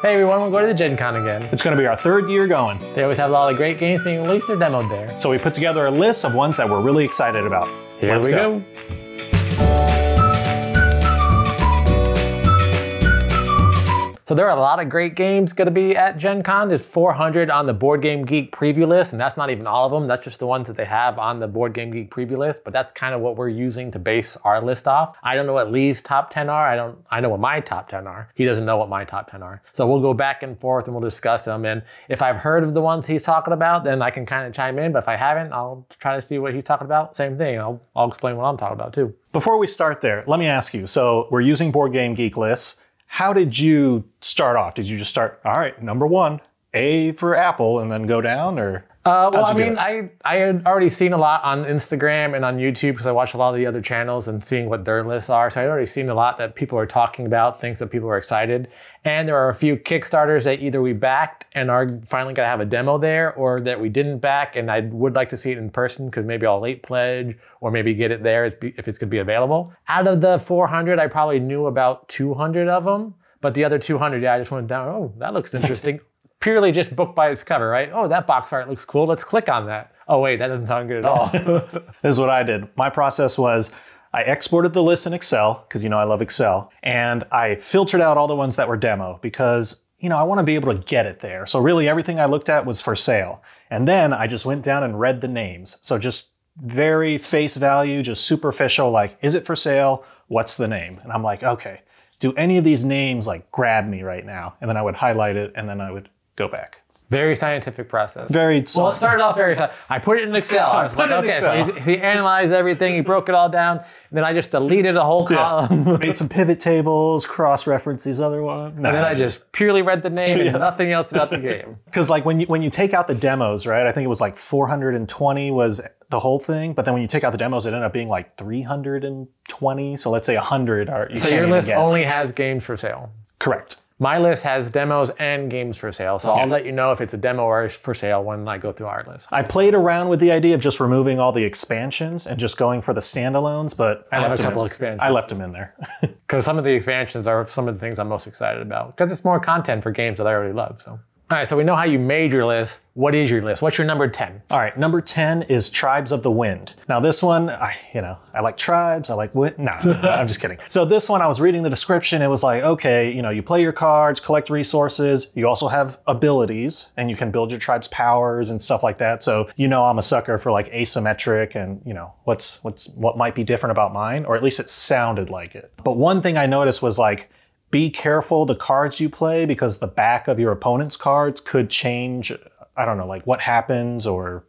Hey everyone, we're going to the Gen Con again. It's going to be our third year going. They always have a lot of great games being released or demoed there. So we put together a list of ones that we're really excited about. Here we go. So there are a lot of great games going to be at Gen Con. There's 400 on the Board Game Geek preview list, and that's not even all of them. That's just the ones that they have on the Board Game Geek preview list, but that's kind of what we're using to base our list off. I don't know what Lee's top 10 are. I know what my top 10 are. He doesn't know what my top 10 are. So we'll go back and forth and we'll discuss them. And if I've heard of the ones he's talking about, then I can kind of chime in. But if I haven't, I'll try to see what he's talking about. Same thing. I'll explain what I'm talking about too. Before we start there, let me ask you. So we're using Board Game Geek lists. How did you start off? Did you just start, all right, number one, A for Apple, and then go down, or? Well, I mean, I had already seen a lot on Instagram and on YouTube because I watch a lot of the other channels and seeing what their lists are. So I'd already seen a lot that people are talking about, things that people are excited. And there are a few Kickstarters that either we backed and are finally going to have a demo there, or that we didn't back and I would like to see it in person because maybe I'll late pledge or maybe get it there if it's going to be available. Out of the 400, I probably knew about 200 of them. But the other 200, yeah, I just went down, oh, that looks interesting. Purely just book by its cover, right? Oh, that box art looks cool. Let's click on that. Oh, wait, that doesn't sound good at all. This is what I did. My process was I exported the list in Excel, because you know I love Excel, and I filtered out all the ones that were demo because, you know, I want to be able to get it there. So really everything I looked at was for sale. And then I just went down and read the names. So just very face value, just superficial, like, is it for sale? What's the name? And I'm like, okay, do any of these names like grab me right now? And then I would highlight it and then I would go back. Very scientific process. Very. Well, it started off very scientific. I put it in Excel. I was like, okay, so he analyzed everything, he broke it all down, and then I just deleted a whole column. Yeah. Made some pivot tables, cross-reference these other ones. No. And then I just purely read the name and nothing else about the game. Because like when you take out the demos, right? I think it was like 420 was the whole thing, but then when you take out the demos, it ended up being like 320. So let's say 100 are. So your list only has games for sale. Correct. My list has demos and games for sale, so I'll let you know if it's a demo or for sale when I go through our list. I played around with the idea of just removing all the expansions and just going for the standalones, but I have a couple expansions. I left them in there. Because some of the expansions are some of the things I'm most excited about, because it's more content for games that I already love. So. All right, so we know how you made your list. What is your list? What's your number 10? All right, number 10 is Tribes of the Wind. Now this one, I like tribes, I like wind. No, I'm just kidding. So this one, I was reading the description. It was like, okay, you play your cards, collect resources. You also have abilities, and you can build your tribe's powers and stuff like that. So I'm a sucker for like asymmetric and what might be different about mine, or at least it sounded like it. But one thing I noticed was like, be careful the cards you play because the back of your opponent's cards could change, I don't know, like what happens or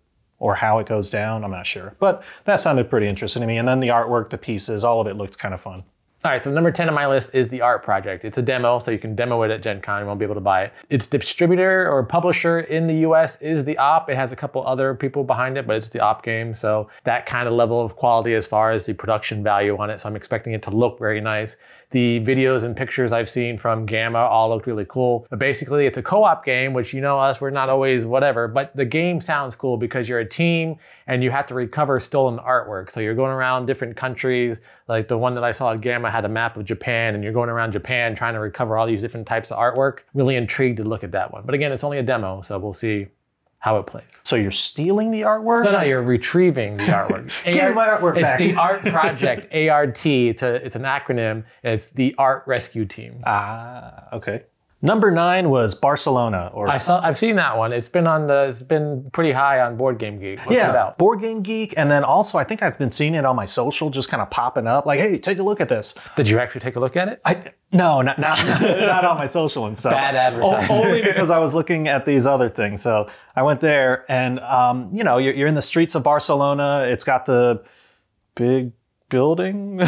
how it goes down. I'm not sure. But that sounded pretty interesting to me. And then the artwork, the pieces, all of it looked kind of fun. All right, so number 10 on my list is the art project. It's a demo, so you can demo it at Gen Con. You won't be able to buy it. Its distributor or publisher in the US is the Op. It has a couple other people behind it, but it's the Op game. So that kind of level of quality as far as the production value on it. So I'm expecting it to look very nice. The videos and pictures I've seen from Gamma all looked really cool. But basically, it's a co-op game, which you know us, we're not always whatever, but the game sounds cool because you're a team and you have to recover stolen artwork. So you're going around different countries. Like the one that I saw at Gamma had a map of Japan, and you're going around Japan trying to recover all these different types of artwork. Really intrigued to look at that one. But again, it's only a demo, so we'll see how it plays. So you're stealing the artwork? No, you're retrieving the artwork. Give me my artwork back. It's the Art Project, ART. It's an acronym. It's the Art Rescue Team. Ah, okay. Number 9 was Barcelona. I've seen that one. It's been pretty high on Board Game Geek. What's it about? Board Game Geek, and then also I think I've been seeing it on my social, just kind of popping up, like, hey, take a look at this. Did you actually take a look at it? No, not on my social and stuff. Bad advertising. Only because I was looking at these other things. So I went there, and you're in the streets of Barcelona. It's got the big building,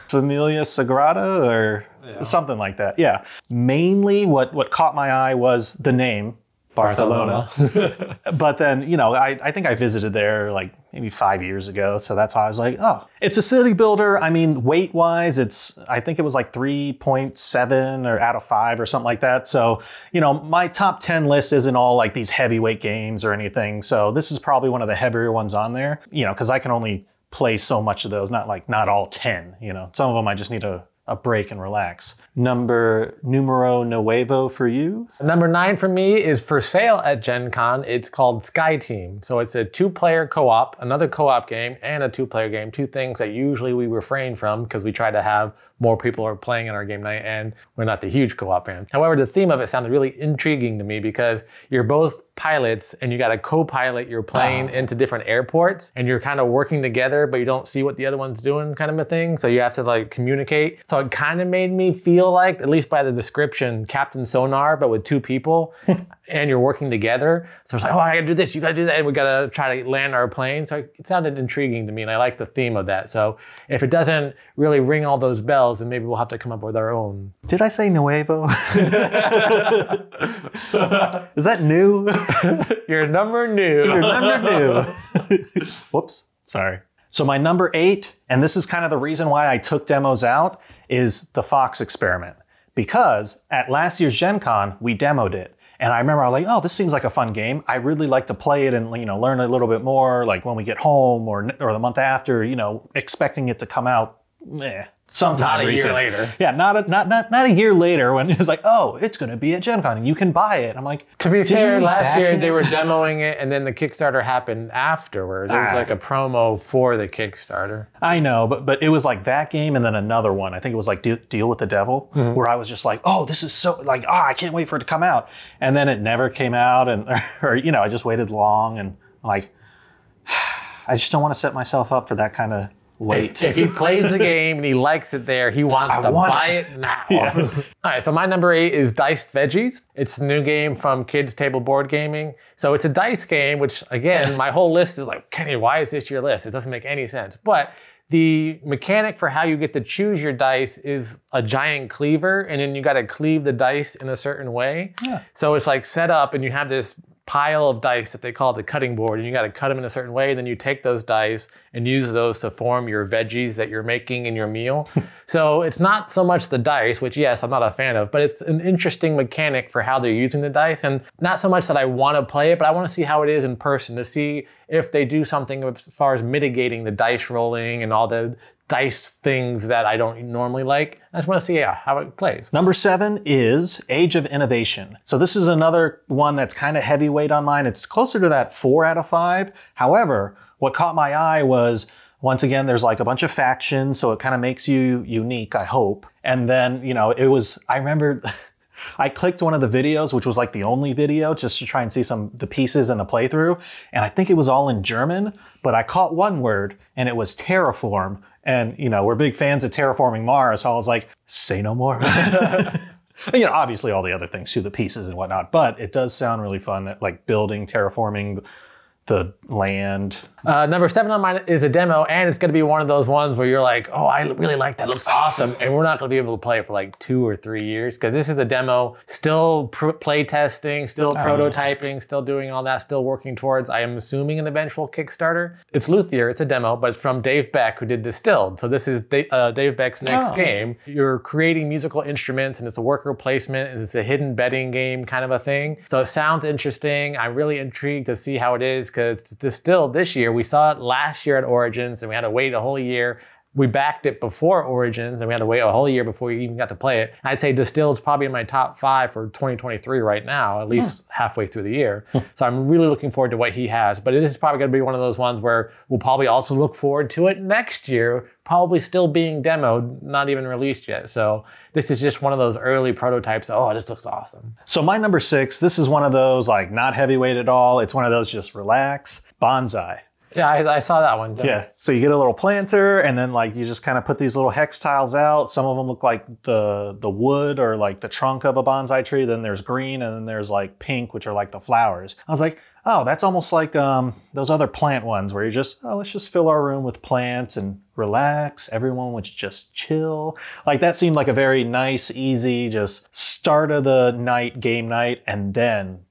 Familia Sagrada, or something like that. Yeah. Mainly what caught my eye was the name, Barcelona. But then, I think I visited there like maybe 5 years ago. So that's why I was like, oh, it's a city builder. I mean, weight-wise, I think it was like 3.7 or out of 5 or something like that. So, my top 10 list isn't all like these heavyweight games or anything. So this is probably one of the heavier ones on there, because I can only play so much of those, not all 10, Some of them I just need a a break and relax. Numero nuevo for you? Number 9 for me is for sale at Gen Con. It's called Sky Team. So it's a 2-player co-op, another co-op game, and a 2-player game. 2 things that usually we refrain from because we try to have more people are playing in our game night, and we're not the huge co-op fans. However, the theme of it sounded really intriguing to me because you're both pilots and you got a co-pilot your plane into different airports, and you're kind of working together, but you don't see what the other one's doing, kind of a thing. So you have to like communicate. So it kind of made me feel like, at least by the description, Captain Sonar, but with 2 people, and you're working together. So it's like, oh, I gotta do this, you gotta do that, and we gotta try to land our plane. So it sounded intriguing to me, and I like the theme of that. So if it doesn't really ring all those bells, then maybe we'll have to come up with our own. Did I say nuevo? Is that new? Your number new. Your number new. Whoops, sorry. So my number 8, and this is kind of the reason why I took demos out, is the Fox experiment. Because at last year's Gen Con, we demoed it. And I remember I was like, oh, this seems like a fun game. I really like to play it and, you know, learn a little bit more, like when we get home or the month after, you know, expecting it to come out sometime not a year later. Yeah, not a year later when it's like, oh, it's going to be at Gen Con and you can buy it. I'm like, to be fair, last year they were demoing it and then the Kickstarter happened afterwards. It was like a promo for the Kickstarter. I know, but it was like that game and then another one. I think it was like Deal with the Devil, where I was just like, oh, this is so like, oh, I can't wait for it to come out. And then it never came out, and or you know, I just waited long, and like, I just don't want to set myself up for that kind of wait. If he plays the game and he likes it there, he wants to buy it now. Yeah. All right, so my number 8 is Diced Veggies. It's the new game from Kids Table Board Gaming. So it's a dice game, which again, my whole list is like, Kenny, why is this your list? It doesn't make any sense. But the mechanic for how you get to choose your dice is a giant cleaver, and then you got to cleave the dice in a certain way. Yeah. So it's like set up, and you have this pile of dice that they call the cutting board, and you got to cut them in a certain way. Then you take those dice and use those to form your veggies that you're making in your meal. So it's not so much the dice, which yes, I'm not a fan of, but it's an interesting mechanic for how they're using the dice. And not so much that I want to play it, but I want to see how it is in person to see if they do something as far as mitigating the dice rolling and all the dice things that I don't normally like. I just want to see how it plays. Number 7 is Age of Innovation. So this is another one that's kind of heavyweight on mine. It's closer to that 4 out of 5. However, what caught my eye was, once again, there's like a bunch of factions, so it kind of makes you unique, I hope. And then, you know, I remember I clicked one of the videos, which was like the only video, just to try and see the pieces in the playthrough. And I think it was all in German, but I caught one word, and it was terraform. And, you know, we're big fans of terraforming Mars, so I was like, say no more. You know, obviously all the other things too, the pieces and whatnot, but it does sound really fun, like building, terraforming the land. Number 7 on mine is a demo, and it's going to be one of those ones where you're like, oh, I really like that, looks awesome, and we're not going to be able to play it for like 2 or 3 years, because this is a demo, still play testing, still prototyping, still doing all that, still working towards, I am assuming, an eventual Kickstarter. It's Luthier, it's a demo, but it's from Dave Beck, who did Distilled. So this is Dave Beck's next game. You're creating musical instruments, and it's a worker placement, and it's a hidden betting game kind of a thing. So it sounds interesting. I'm really intrigued to see how it is, because it's Distilled this year. We saw it last year at Origins, and we had to wait a whole year. We backed it before Origins, and we had to wait a whole year before we even got to play it. I'd say Distilled's probably in my top 5 for 2023 right now, at least halfway through the year. So I'm really looking forward to what he has. But it is probably going to be one of those ones where we'll probably also look forward to it next year, probably still being demoed, not even released yet. So this is just one of those early prototypes. Oh, this looks awesome. So my number 6, this is one of those like not heavyweight at all. It's one of those just relax, bonsai. Yeah, I saw that one. Yeah, so you get a little planter, and then like you just kind of put these little hex tiles out. Some of them look like the wood or like the trunk of a bonsai tree. Then there's green, and then there's like pink, which are like the flowers. I was like, oh, that's almost like those other plant ones where you just, oh, let's just fill our room with plants and relax. Everyone would just chill. Like that seemed like a very nice, easy, just start of the night game night, and then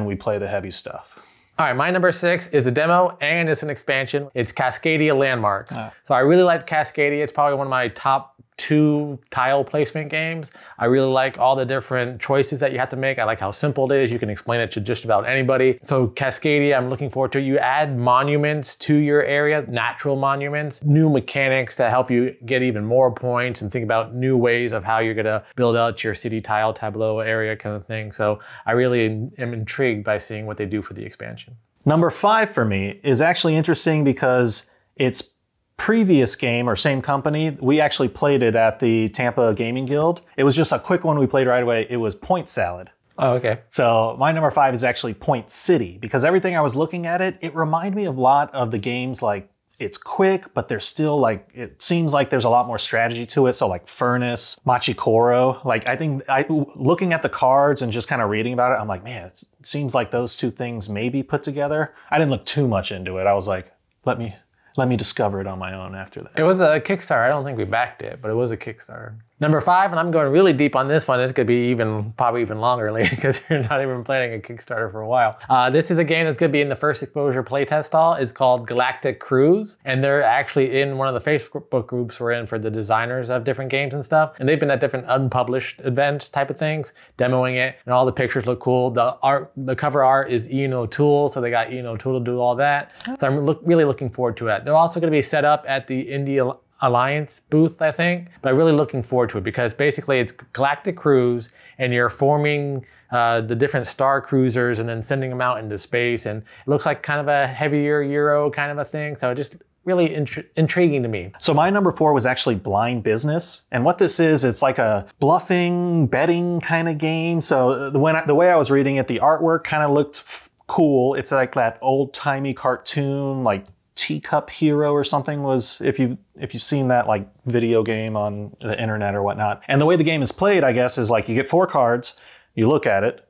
we play the heavy stuff. All right, my number 6 is a demo, and it's an expansion. It's Cascadia Landmarks. So I really like Cascadia. It's probably one of my top 2 tile placement games. I really like all the different choices that you have to make. I like how simple it is. You can explain it to just about anybody. So Cascadia, I'm looking forward to it. You add monuments to your area, natural monuments, new mechanics that help you get even more points and think about new ways of how you're gonna build out your city tile tableau area kind of thing. So I really am intrigued by seeing what they do for the expansion. Number 5 for me is actually interesting because it's previous game or same company. We actually played it at the Tampa Gaming Guild. It was just a quick one we played right away. It was Point Salad. Oh, okay. So my number 5 is actually Point City because everything I was looking at it reminded me of a lot of the games. Like it's quick, but there's still like, it seems like there's a lot more strategy to it. So like Furnace, Machikoro, like looking at the cards and just kind of reading about it, I'm like, man, it seems like those 2 things may be put together. I didn't look too much into it. I was like, let me discover it on my own after that. It was a Kickstarter. I don't think we backed it, but it was a Kickstarter. Number 5, and I'm going really deep on this one. This could be probably even longer later because you're not even planning a Kickstarter for a while. This is a game that's going to be in the First Exposure Playtest Hall. It's called Galactic Cruise, and they're actually in one of the Facebook groups we're in for the designers of different games and stuff. And they've been at different unpublished events type of things, demoing it, and all the pictures look cool. The cover art is Ian O'Toole, so they got Ian O'Toole to do all that. So I'm really looking forward to it. They're also going to be set up at the India Alliance booth, I think, but I'm really looking forward to it because basically it's Galactic Cruise and you're forming the different star cruisers and then sending them out into space, and it looks like kind of a heavier Euro kind of a thing, so just really intriguing to me. So my number 4 was actually Blind Business, and what this is, it's like a bluffing, betting kind of game. So the way I was reading it, the artwork kind of looked cool. It's like that old-timey cartoon, like Teacup Hero or something was, if you've seen that like video game on the internet or whatnot. And the way the game is played, I guess, is like you get 4 cards, you look at it,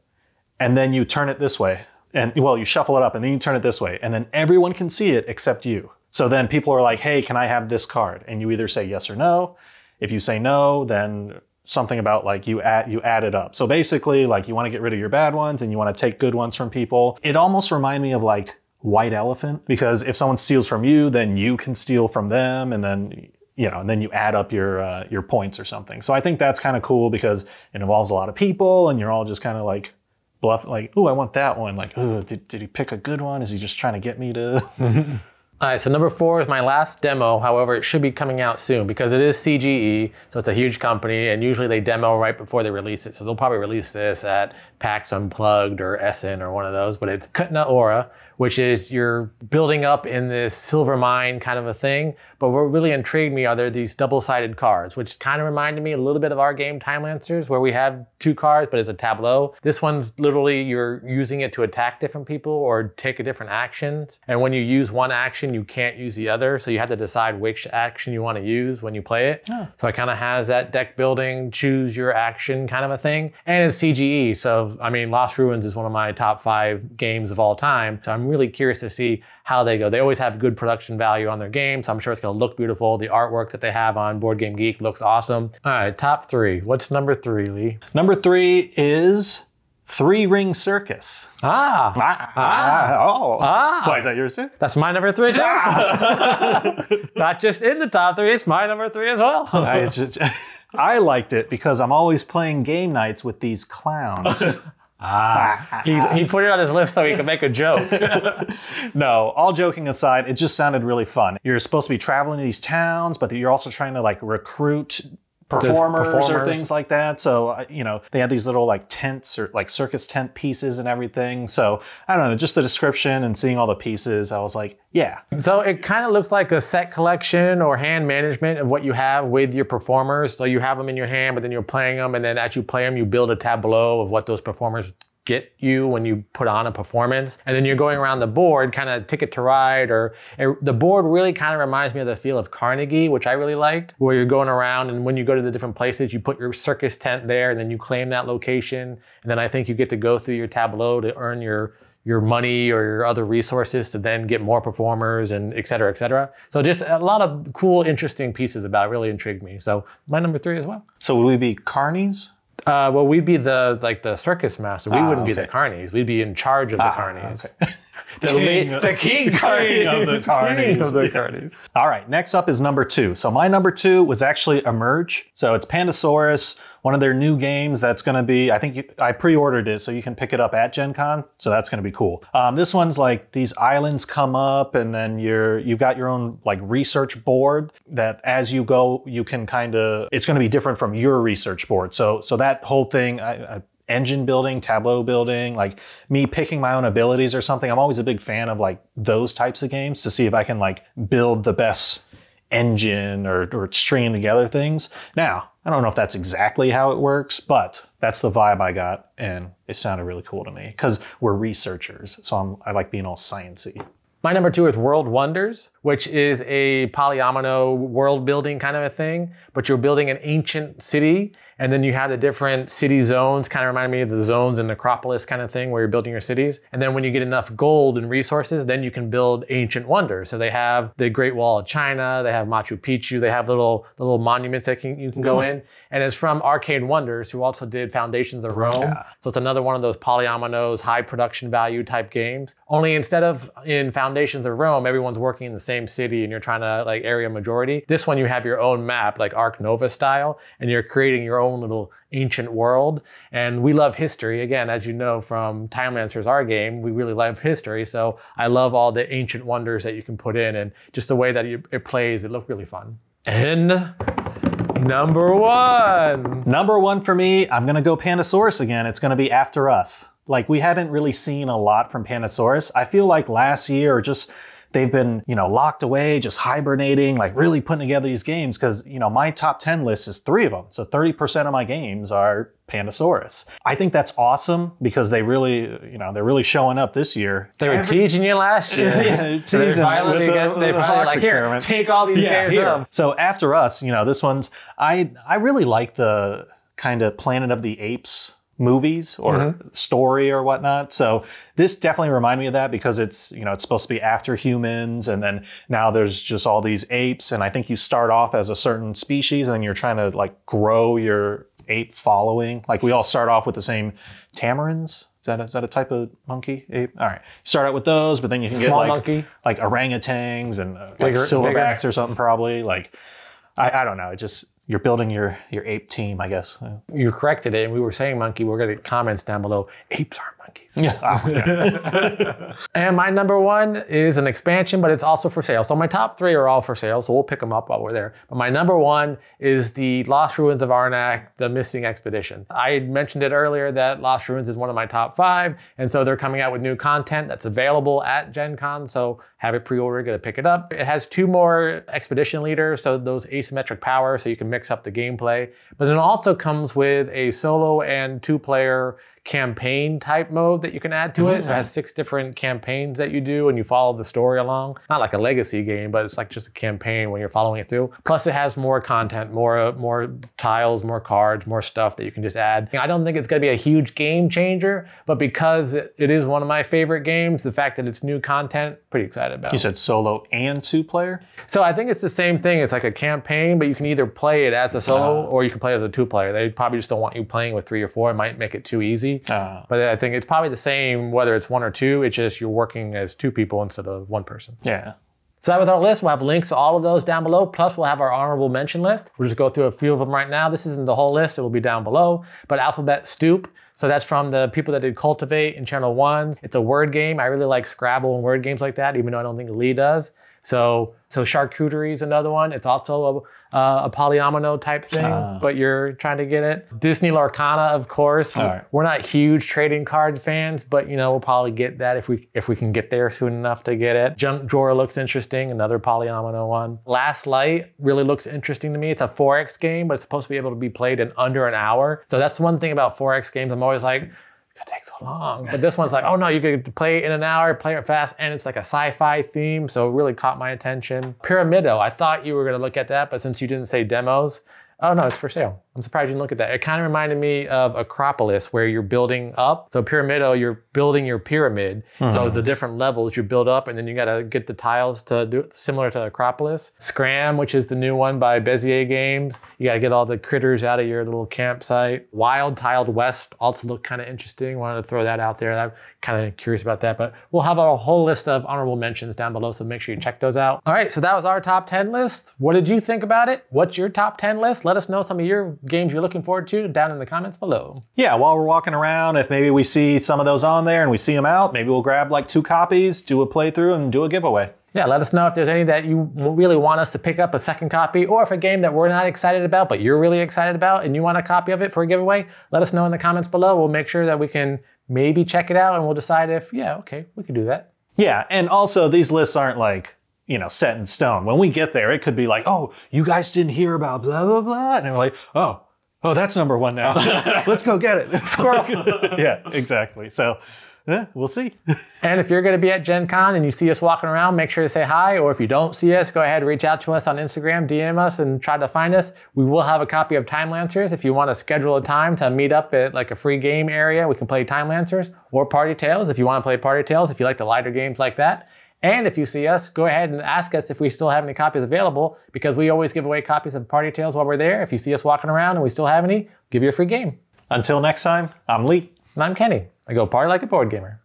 and then you turn it this way. And well, you shuffle it up and then you turn it this way. And then everyone can see it except you. So then people are like, hey, can I have this card? And you either say yes or no. If you say no, then something about like you add it up. So basically like you want to get rid of your bad ones and you want to take good ones from people. It almost reminded me of like White Elephant, because if someone steals from you, then you can steal from them, and then and then you add up your points or something. So I think that's kind of cool because it involves a lot of people, and you're all just kind of like bluff, like, oh, I want that one. Like, oh, did he pick a good one? Is he just trying to get me to? All right, so number 4 is my last demo. However, it should be coming out soon because it is CGE, so it's a huge company, and usually they demo right before they release it. So they'll probably release this at PAX Unplugged or Essen or one of those, but it's Cata Aura, which is you're building up in this silver mine kind of a thing. But what really intrigued me are there these double-sided cards, which kind of reminded me a little bit of our game Timelancers, where we have 2 cards, but it's a tableau. This one's literally you're using it to attack different people or take a different actions. And when you use one action, you can't use the other. So you have to decide which action you want to use when you play it. Oh. So it kind of has that deck building, choose your action kind of a thing. And it's CGE. So, I mean, Lost Ruins is one of my top 5 games of all time. So I'm really curious to see how they go. They always have good production value on their games, so I'm sure it's going to look beautiful. The artwork that they have on Board Game Geek looks awesome. All right, top 3. What's number 3, Lee? Number 3 is 3-Ring Circus. Oh. Why, is that yours too? That's my number 3 too. Not just in the top 3, it's my number 3 as well. I liked it because I'm always playing game nights with these clowns. He put it on his list so he could make a joke. No, all joking aside, it just sounded really fun. You're supposed to be traveling to these towns, but you're also trying to like recruit performers or things like that. So, they had these little like tents or like circus tent pieces and everything. So I don't know, just the description and seeing all the pieces, I was like, yeah. So it kind of looks like a set collection or hand management of what you have with your performers. So you have them in your hand, but then you're playing them. And then as you play them, you build a tableau of what those performers get you when you put on a performance. And then you're going around the board, kind of Ticket to Ride, or the board really kind of reminds me of the feel of Carnegie, which I really liked, where you're going around and when you go to the different places, you put your circus tent there and then you claim that location. And then I think you get to go through your tableau to earn your money or your other resources to then get more performers and et cetera, et cetera. So just a lot of cool, interesting pieces about it really intrigued me. So my number 3 as well. So would we be carnies? Well, we'd be the circus master. We wouldn't be the carnies. We'd be in charge of the carnies. Okay. The king king of the carnies. All right, next up is number 2. So my number 2 was actually Emerge. So it's Pandasaurus, one of their new games that's going to be, I pre-ordered it so you can pick it up at Gen Con. So that's going to be cool. This one's like these islands come up and then you've got your own like research board that as you go, you can it's going to be different from your research board. So that whole thing, engine building, tableau building, like me picking my own abilities or something. I'm always a big fan of like those types of games to see if I can like build the best engine or stringing together things. Now, I don't know if that's exactly how it works, but that's the vibe I got and it sounded really cool to me because we're researchers. So I like being all sciencey. My number 2 is World Wonders, which is a polyomino world building kind of a thing, but you're building an ancient city, and then you have the different city zones, kind of remind me of the zones in Necropolis kind of thing where you're building your cities. And then when you get enough gold and resources, then you can build ancient wonders. So they have the Great Wall of China, they have Machu Picchu, they have little monuments that you can go in. And it's from Arcade Wonders, who also did Foundations of Rome. Yeah. So it's another one of those polyominoes, high production value type games. Only instead of in Foundations of Rome, everyone's working in the same city and you're trying to like area majority. This one you have your own map, like Arc Nova style, and you're creating your own little ancient world. And we love history. Again, as you know from Timelancers, our game, we really love history. So I love all the ancient wonders that you can put in and just the way that it plays, it looked really fun. And number 1. Number 1 for me, I'm gonna go Pandasaurus again. It's gonna be After Us. Like we hadn't really seen a lot from Pandasaurus. I feel like last year or just they've been, locked away, just hibernating, like really putting together these games because, my top 10 list is 3 of them. So 30% of my games are Pandasaurus. I think that's awesome because they really, they're really showing up this year. They were teaching you last year. Yeah, teasing they finally like, here, take all these games up. So After Us, this one's, I really like the kind of Planet of the Apes movies or story or whatnot. So this definitely reminded me of that because it's, it's supposed to be after humans and then now there's just all these apes and I think you start off as a certain species and then you're trying to like grow your ape following. Like we all start off with the same tamarins. Is that a type of monkey ape? All right. Start out with those, but then you can get like orangutans and like silverbacks or something probably. Like, I don't know. It just, you're building your ape team, I guess. You corrected it, and we were saying monkey. We're going to get comments down below. Apes aren't monkeys. Yeah. And my number 1 is an expansion, but it's also for sale. So my top 3 are all for sale, so we'll pick them up while we're there. But my number 1 is the Lost Ruins of Arnak, the Missing Expedition. I had mentioned it earlier that Lost Ruins is one of my top 5, and so they're coming out with new content that's available at Gen Con, so have it pre-ordered, gonna pick it up. It has 2 more expedition leaders, so those asymmetric power, so you can mix up the gameplay. But it also comes with a solo and 2-player campaign type mode that you can add to it. So it has 6 different campaigns that you do and you follow the story along. Not like a legacy game, but it's like just a campaign when you're following it through. Plus it has more content, more tiles, more cards, more stuff that you can just add. I don't think it's gonna be a huge game changer, but because it is one of my favorite games, the fact that it's new content, pretty excited about. You said solo and 2-player? So I think it's the same thing. It's like a campaign, but you can either play it as a solo or you can play it as a 2-player. They probably just don't want you playing with 3 or 4. It might make it too easy. But I think it's probably the same whether it's 1 or 2. It's just you're working as 2 people instead of 1 person. Yeah. So with our list, we'll have links to all of those down below. Plus we'll have our honorable mention list. We'll just go through a few of them right now. This isn't the whole list. It will be down below. But Alphabet Stoop. So that's from the people that did Cultivate and Channel 1. It's a word game. I really like Scrabble and word games like that, even though I don't think Lee does. So Charcuterie is another one. It's also a polyomino type thing, but you're trying to get it. Disney Lorcana, of course. Right. We're not huge trading card fans, but we'll probably get that if we can get there soon enough to get it. Junk Drawer looks interesting, another polyomino one. Last Light really looks interesting to me. It's a 4X game, but it's supposed to be able to be played in under an hour. So that's one thing about 4X games. I'm always like, it takes so long. But this one's like, oh no, you could play it in an hour, play it fast, and it's like a sci-fi theme, so it really caught my attention. Pyramido, I thought you were gonna look at that, but since you didn't say demos, oh no, it's for sale. I'm surprised you didn't look at that. It kind of reminded me of Acropolis, where you're building up. So Pyramido, you're building your pyramid. So the different levels you build up, and then you got to get the tiles to do it, similar to Acropolis. Scram, which is the new one by Bezier Games. You got to get all the critters out of your little campsite. Wild Tiled West also looked kind of interesting. Wanted to throw that out there. I'm kind of curious about that, but we'll have a whole list of honorable mentions down below, so make sure you check those out. All right, so that was our top 10 list. What did you think about it? What's your top 10 list? Let us know some of your games you're looking forward to down in the comments below. Yeah, while we're walking around, if maybe we see some of those on there and we see them out, maybe we'll grab like 2 copies, do a playthrough, and do a giveaway. Yeah, let us know if there's any that you really want us to pick up a second copy, or if a game that we're not excited about, but you're really excited about and you want a copy of it for a giveaway, let us know in the comments below. We'll make sure that we can maybe check it out, and we'll decide if, yeah, okay, we can do that. Yeah, and also these lists aren't like, you know, set in stone. When we get there, it could be like, oh, you guys didn't hear about blah, blah, blah. And we're like, oh, that's number 1 now. Let's go get it. Squirrel. Yeah, exactly. So we'll see. And if you're going to be at Gen Con and you see us walking around, make sure to say hi. Or if you don't see us, go ahead and reach out to us on Instagram, DM us, and try to find us. We will have a copy of Timelancers. If you want to schedule a time to meet up at like a free game area, we can play Timelancers, or Party Tales if you want to play Party Tales, if you like the lighter games like that. And if you see us, go ahead and ask us if we still have any copies available, because we always give away copies of Party Tales while we're there. If you see us walking around and we still have any, give you a free game. Until next time, I'm Lee. And I'm Kenny. I go party like a board gamer.